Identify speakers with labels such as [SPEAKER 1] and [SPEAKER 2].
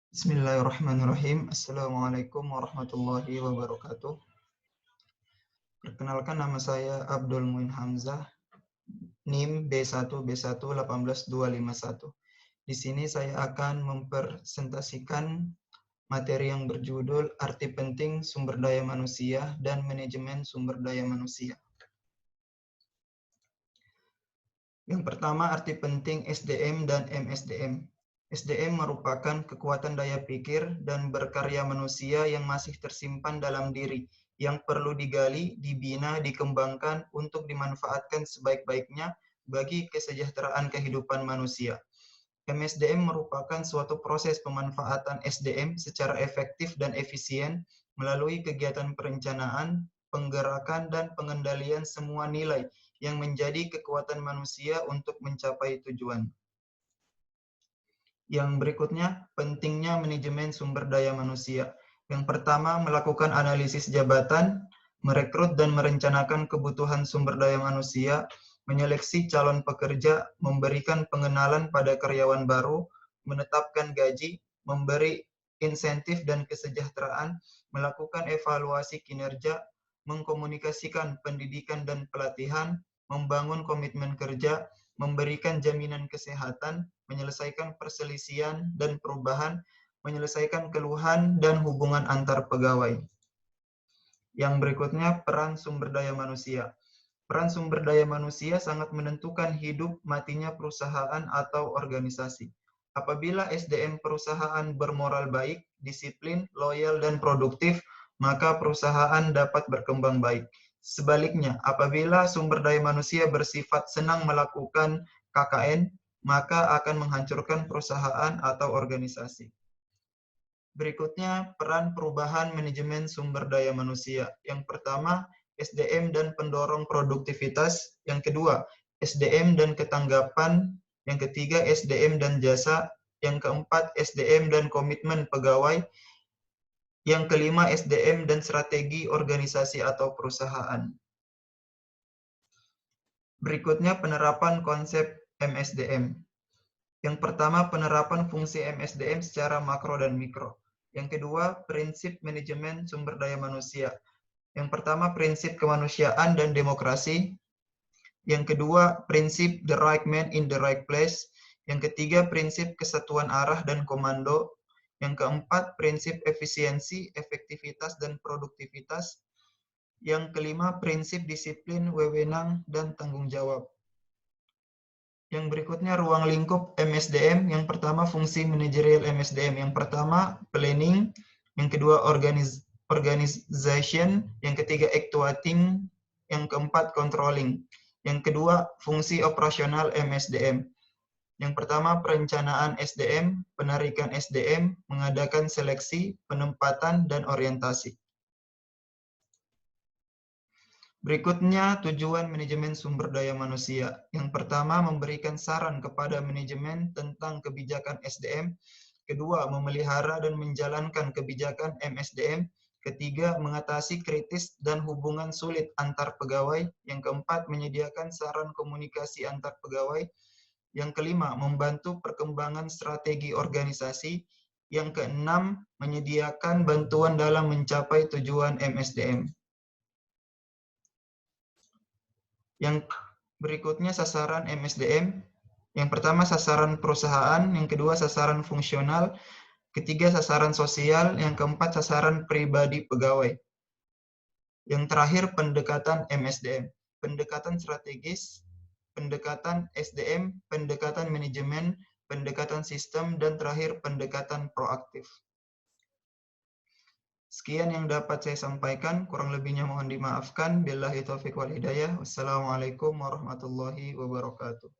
[SPEAKER 1] Bismillahirrahmanirrahim. Assalamualaikum warahmatullahi wabarakatuh. Perkenalkan, nama saya Abdul Muin Hamzah, NIM B1B1 18251. Di sini saya akan mempresentasikan materi yang berjudul Arti Penting Sumber Daya Manusia dan Manajemen Sumber Daya Manusia. Yang pertama, arti penting SDM dan MSDM. SDM merupakan kekuatan daya pikir dan berkarya manusia yang masih tersimpan dalam diri, yang perlu digali, dibina, dikembangkan untuk dimanfaatkan sebaik-baiknya bagi kesejahteraan kehidupan manusia. MSDM merupakan suatu proses pemanfaatan SDM secara efektif dan efisien melalui kegiatan perencanaan, penggerakan, dan pengendalian semua nilai yang menjadi kekuatan manusia untuk mencapai tujuan. Yang berikutnya, pentingnya manajemen sumber daya manusia. Yang pertama, melakukan analisis jabatan, merekrut dan merencanakan kebutuhan sumber daya manusia, menyeleksi calon pekerja, memberikan pengenalan pada karyawan baru, menetapkan gaji, memberi insentif dan kesejahteraan, melakukan evaluasi kinerja, mengkomunikasikan pendidikan dan pelatihan, membangun komitmen kerja, memberikan jaminan kesehatan, menyelesaikan perselisihan dan perubahan, menyelesaikan keluhan dan hubungan antar pegawai. Yang berikutnya, peran sumber daya manusia. Peran sumber daya manusia sangat menentukan hidup matinya perusahaan atau organisasi. Apabila SDM perusahaan bermoral baik, disiplin, loyal, dan produktif, maka perusahaan dapat berkembang baik. Sebaliknya, apabila sumber daya manusia bersifat senang melakukan KKN, maka akan menghancurkan perusahaan atau organisasi. Berikutnya, peran perubahan manajemen sumber daya manusia. Yang pertama, SDM dan pendorong produktivitas. Yang kedua, SDM dan ketanggapan. Yang ketiga, SDM dan jasa. Yang keempat, SDM dan komitmen pegawai. Yang kelima, SDM dan strategi organisasi atau perusahaan. Berikutnya, penerapan konsep MSDM. Yang pertama, penerapan fungsi MSDM secara makro dan mikro. Yang kedua, prinsip manajemen sumber daya manusia. Yang pertama, prinsip kemanusiaan dan demokrasi. Yang kedua, prinsip the right man in the right place. Yang ketiga, prinsip kesatuan arah dan komando. Yang keempat, prinsip efisiensi, efektivitas, dan produktivitas. Yang kelima, prinsip disiplin, wewenang, dan tanggung jawab. Yang berikutnya, ruang lingkup MSDM. Yang pertama, fungsi manajerial MSDM. Yang pertama, planning. Yang kedua, organization. Yang ketiga, actuating. Yang keempat, controlling. Yang kedua, fungsi operasional MSDM. Yang pertama, perencanaan SDM, penarikan SDM, mengadakan seleksi, penempatan, dan orientasi. Berikutnya, tujuan manajemen sumber daya manusia. Yang pertama, memberikan saran kepada manajemen tentang kebijakan SDM. Kedua, memelihara dan menjalankan kebijakan MSDM. Ketiga, mengatasi kritis dan hubungan sulit antar pegawai. Yang keempat, menyediakan saran komunikasi antar pegawai. Yang kelima, membantu perkembangan strategi organisasi. Yang keenam, menyediakan bantuan dalam mencapai tujuan MSDM. Yang berikutnya, sasaran MSDM. Yang pertama, sasaran perusahaan. Yang kedua, sasaran fungsional. Ketiga, sasaran sosial. Yang keempat, sasaran pribadi pegawai. Yang terakhir, pendekatan MSDM. Pendekatan strategis, pendekatan SDM, pendekatan manajemen, pendekatan sistem, dan terakhir, pendekatan proaktif. Sekian yang dapat saya sampaikan, kurang lebihnya mohon dimaafkan. Billahi taufiq wal hidayah. Wassalamualaikum warahmatullahi wabarakatuh.